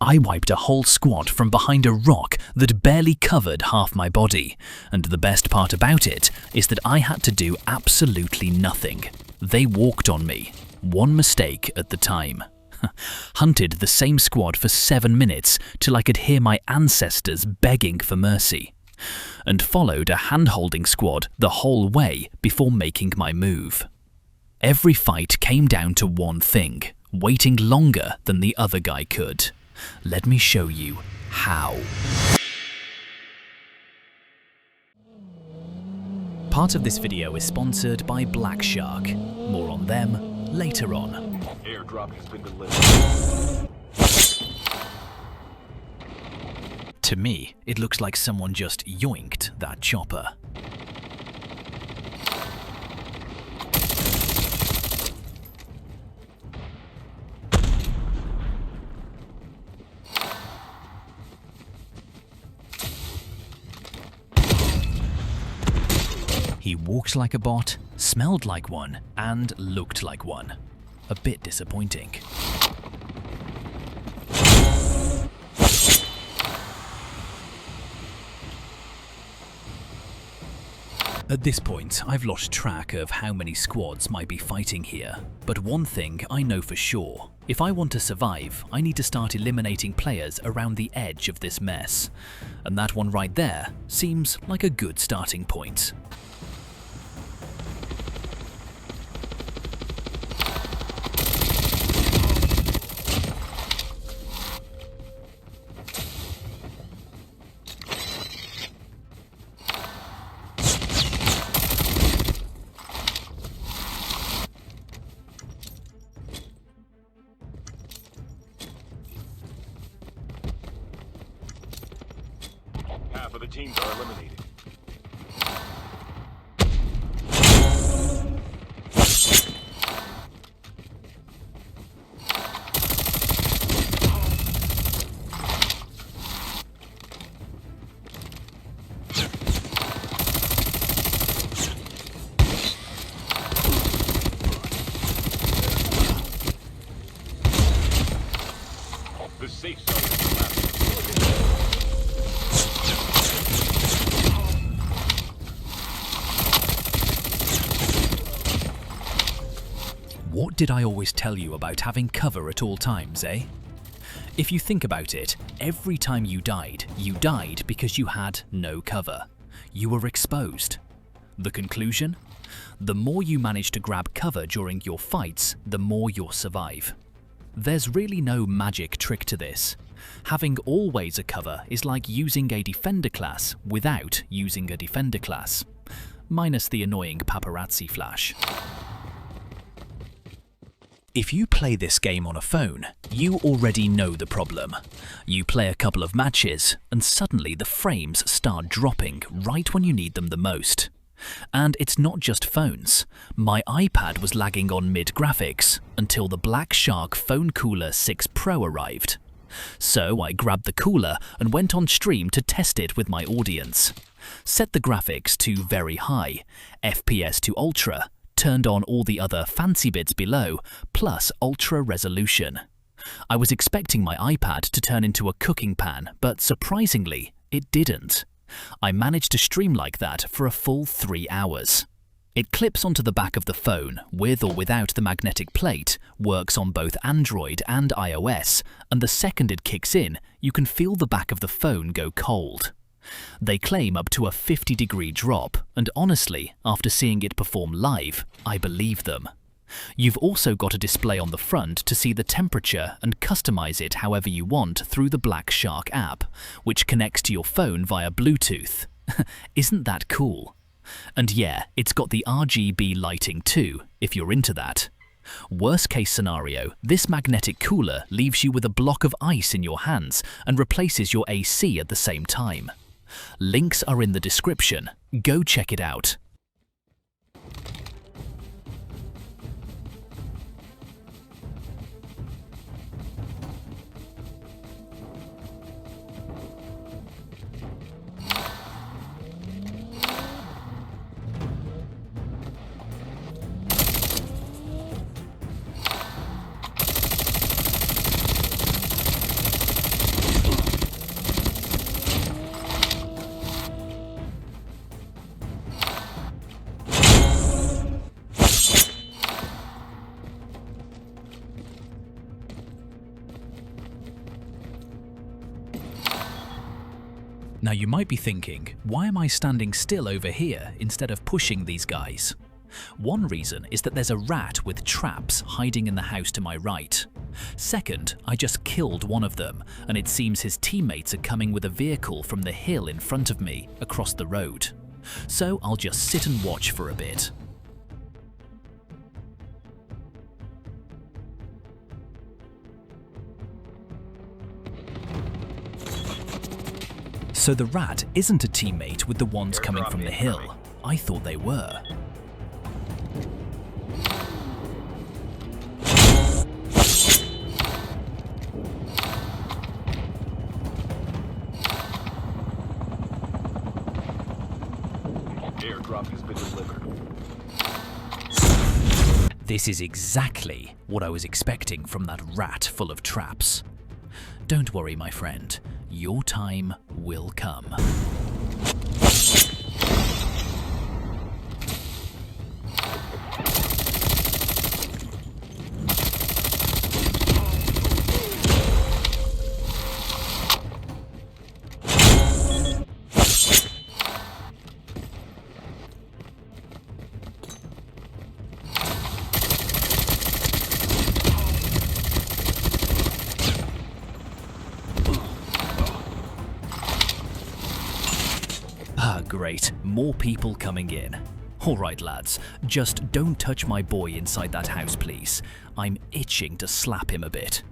I wiped a whole squad from behind a rock that barely covered half my body, and the best part about it is that I had to do absolutely nothing. They walked on me, one mistake at the time. Hunted the same squad for 7 minutes till I could hear my ancestors begging for mercy, and followed a hand-holding squad the whole way before making my move. Every fight came down to one thing: waiting longer than the other guy could. Let me show you how. Part of this video is sponsored by Black Shark. More on them later on. Airdrop has been delivered. To me, it looks like someone just yoinked that chopper. He walked like a bot, smelled like one, and looked like one. A bit disappointing. At this point, I've lost track of how many squads might be fighting here, but one thing I know for sure: if I want to survive, I need to start eliminating players around the edge of this mess. And that one right there seems like a good starting point. Half of the teams are eliminated. The safe zone is collapsing. What did I always tell you about having cover at all times, eh? If you think about it, every time you died because you had no cover. You were exposed. The conclusion? The more you manage to grab cover during your fights, the more you'll survive. There's really no magic trick to this. Having always a cover is like using a defender class without using a defender class. Minus the annoying paparazzi flash. If you play this game on a phone, you already know the problem. You play a couple of matches, and suddenly the frames start dropping right when you need them the most. And it's not just phones. My iPad was lagging on mid-graphics until the Black Shark Phone Cooler 6 Pro arrived. So I grabbed the cooler and went on stream to test it with my audience. Set the graphics to very high, FPS to ultra, turned on all the other fancy bits below, plus ultra resolution. I was expecting my iPad to turn into a cooking pan, but surprisingly, it didn't. I managed to stream like that for a full 3 hours. It clips onto the back of the phone, with or without the magnetic plate, works on both Android and iOS, and the second it kicks in, you can feel the back of the phone go cold. They claim up to a 50-degree drop, and honestly, after seeing it perform live, I believe them. You've also got a display on the front to see the temperature and customize it however you want through the Black Shark app, which connects to your phone via Bluetooth. Isn't that cool? And yeah, it's got the RGB lighting too, if you're into that. Worst case scenario, this magnetic cooler leaves you with a block of ice in your hands and replaces your AC at the same time. Links are in the description. Go check it out. Now you might be thinking, why am I standing still over here instead of pushing these guys? One reason is that there's a rat with traps hiding in the house to my right. Second, I just killed one of them, and it seems his teammates are coming with a vehicle from the hill in front of me across the road. So I'll just sit and watch for a bit. So the rat isn't a teammate with the ones coming from the hill. I thought they were. Airdrop has been delivered. This is exactly what I was expecting from that rat full of traps. Don't worry, my friend. Your time will come. Great, more people coming in. Alright lads, just don't touch my boy inside that house please. I'm itching to slap him a bit.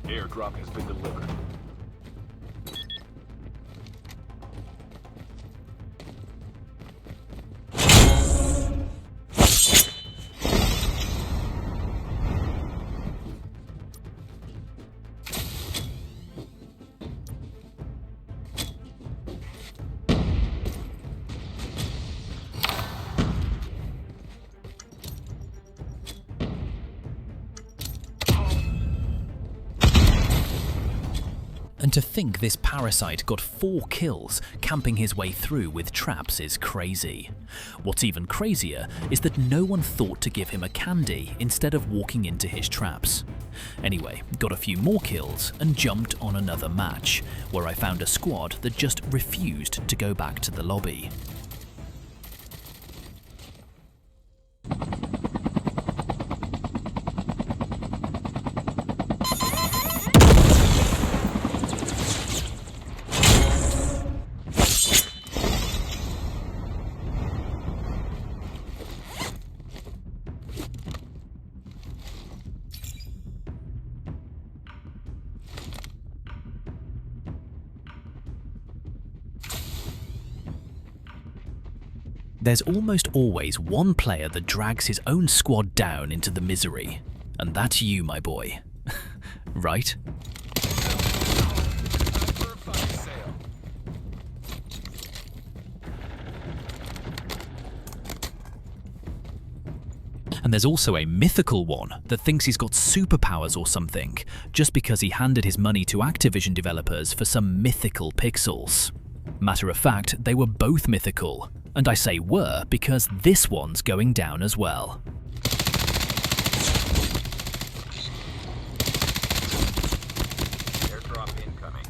Airdrop has been delivered. And to think this parasite got 4 kills camping his way through with traps is crazy. What's even crazier is that no one thought to give him a candy instead of walking into his traps. Anyway, got a few more kills and jumped on another match, where I found a squad that just refused to go back to the lobby. There's almost always one player that drags his own squad down into the misery. And that's you, my boy. Right? And there's also a mythical one that thinks he's got superpowers or something, just because he handed his money to Activision developers for some mythical pixels. Matter of fact, they were both mythical. And I say were because this one's going down as well. Airdrop incoming.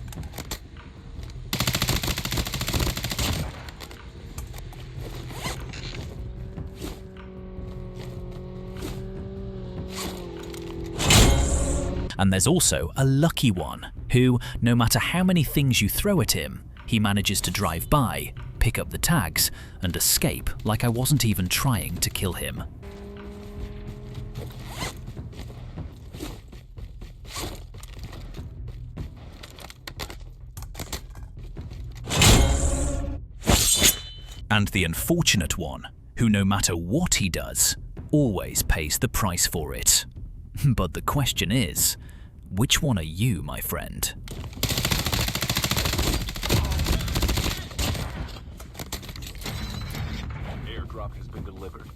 And there's also a lucky one, who, no matter how many things you throw at him, he manages to drive by, pick up the tags, and escape like I wasn't even trying to kill him. And the unfortunate one, who no matter what he does, always pays the price for it. But the question is, which one are you, my friend? Airdrop has been delivered.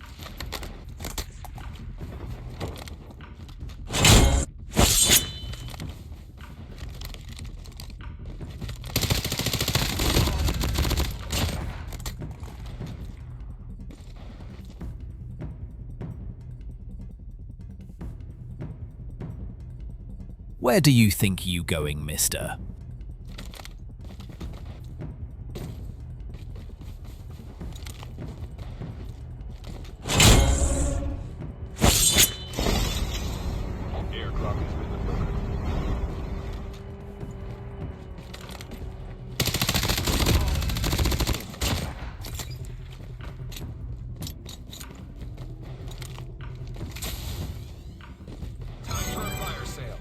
Where do you think you going, mister? Airdrop has been delivered. Time for a fire sale.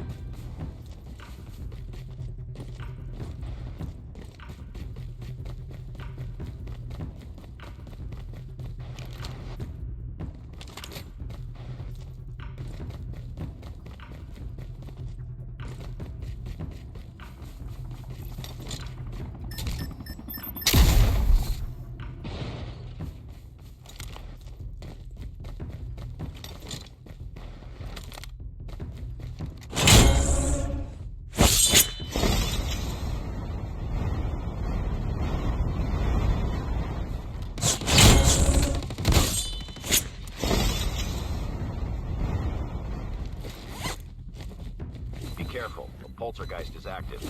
Be careful, the poltergeist is active.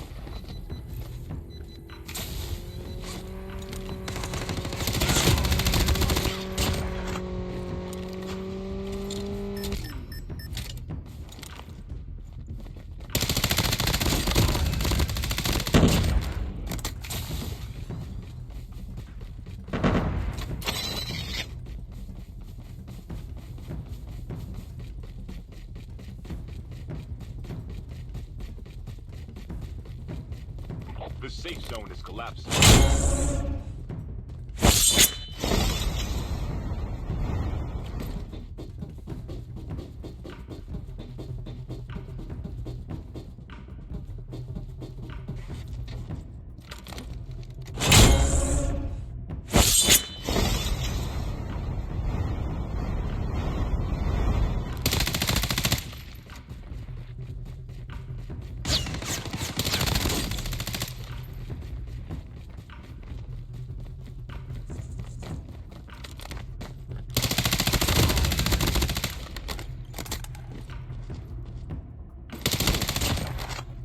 The safe zone is collapsing.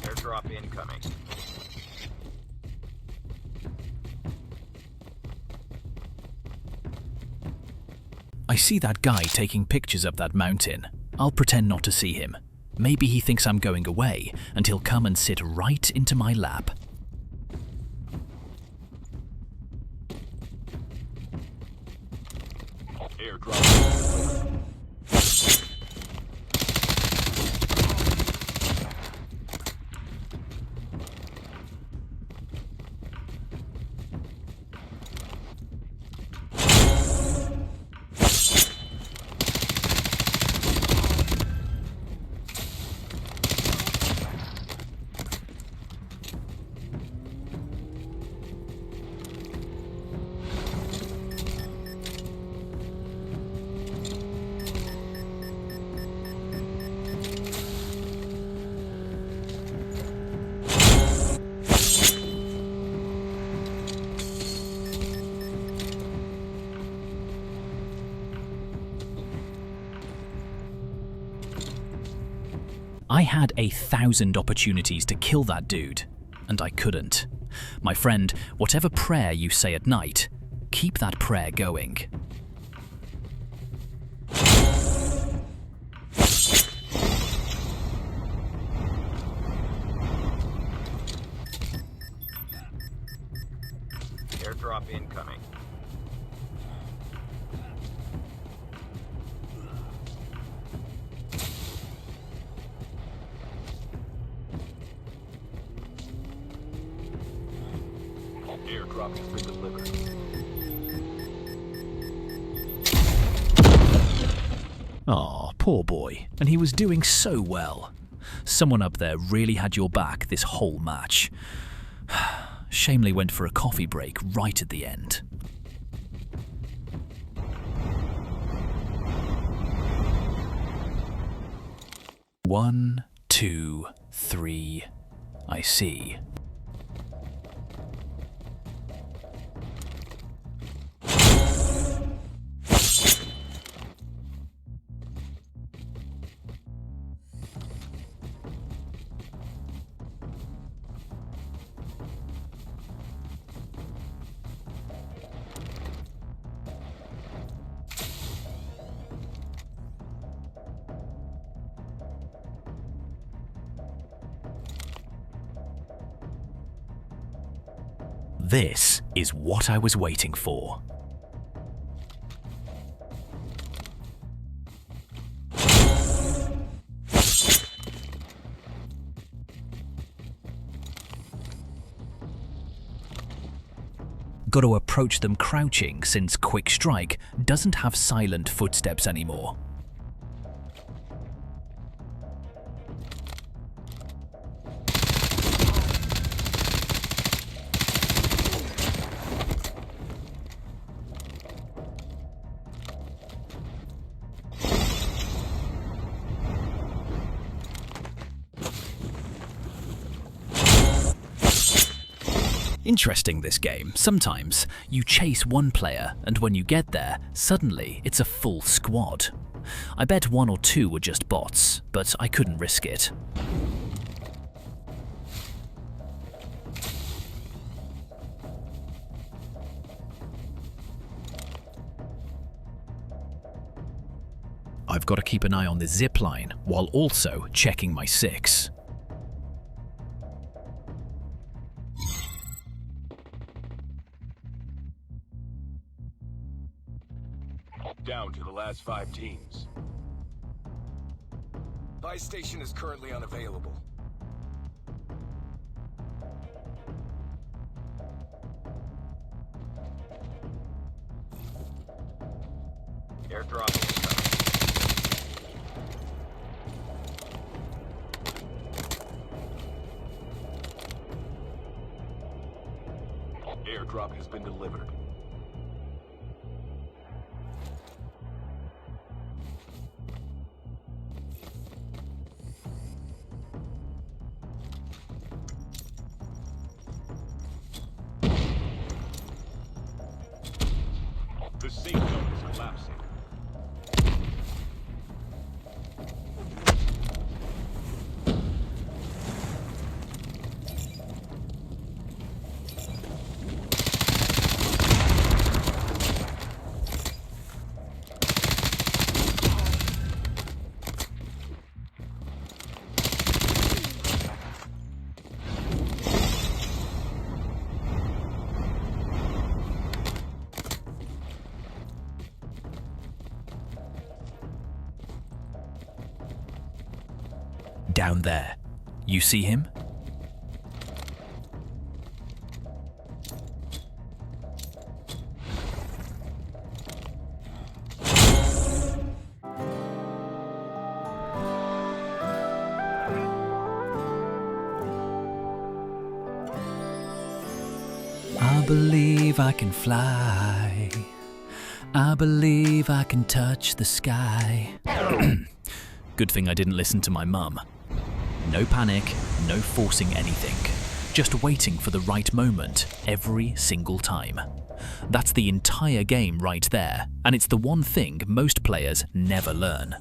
Airdrop incoming. I see that guy taking pictures of that mountain. I'll pretend not to see him. Maybe he thinks I'm going away, and he'll come and sit right into my lap. Airdrop has been delivered. I had 1,000 opportunities to kill that dude, and I couldn't. My friend, whatever prayer you say at night, keep that prayer going. Airdrop incoming. Airdrop has been delivered. Aw, poor boy. And he was doing so well. Someone up there really had your back this whole match. Shamely went for a coffee break right at the end. One, two, three. I see. This is what I was waiting for. Got to approach them crouching since Quick Strike doesn't have silent footsteps anymore. Interesting, this game. Sometimes you chase one player and when you get there, suddenly it's a full squad. I bet one or two were just bots, but I couldn't risk it. I've got to keep an eye on the zipline while also checking my 6. Down to the last 5 teams. Buy station is currently unavailable. Airdrop incoming. Airdrop has been delivered. The safe zone is collapsing. Down there. You see him? I believe I can fly. I believe I can touch the sky. Good thing I didn't listen to my mum. No panic, no forcing anything. Just waiting for the right moment every single time. That's the entire game right there, and it's the one thing most players never learn.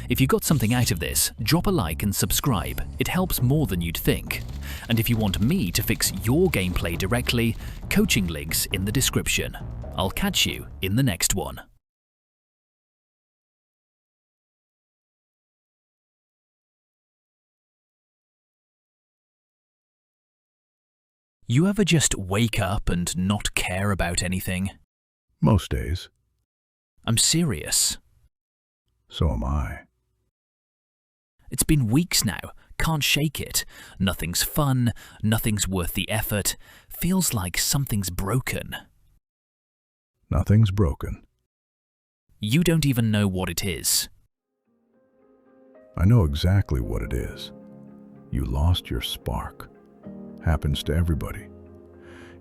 If you got something out of this, drop a like and subscribe. It helps more than you'd think. And if you want me to fix your gameplay directly, coaching links in the description. I'll catch you in the next one. You ever just wake up and not care about anything? Most days. I'm serious. So am I. It's been weeks now. Can't shake it. Nothing's fun. Nothing's worth the effort. Feels like something's broken. Nothing's broken. You don't even know what it is. I know exactly what it is. You lost your spark. Happens to everybody.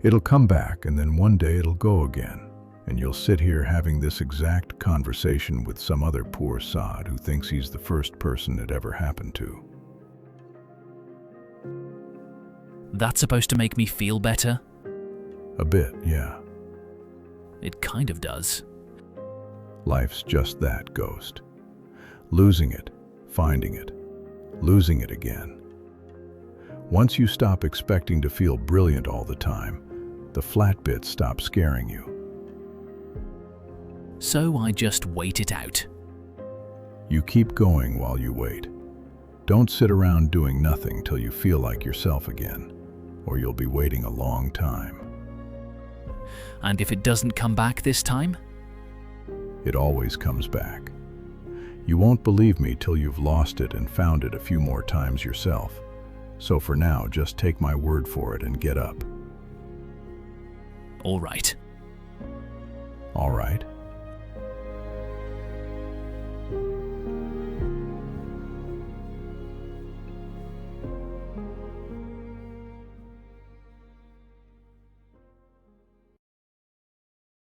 It'll come back, and then one day it'll go again, and you'll sit here having this exact conversation with some other poor sod who thinks he's the first person it ever happened to. That's supposed to make me feel better? A bit, yeah. It kind of does. Life's just that, Ghost. Losing it, finding it, losing it again. Once you stop expecting to feel brilliant all the time, the flat bits stop scaring you. So I just wait it out. You keep going while you wait. Don't sit around doing nothing till you feel like yourself again, or you'll be waiting a long time. And if it doesn't come back this time? It always comes back. You won't believe me till you've lost it and found it a few more times yourself. So for now, just take my word for it and get up. All right. All right?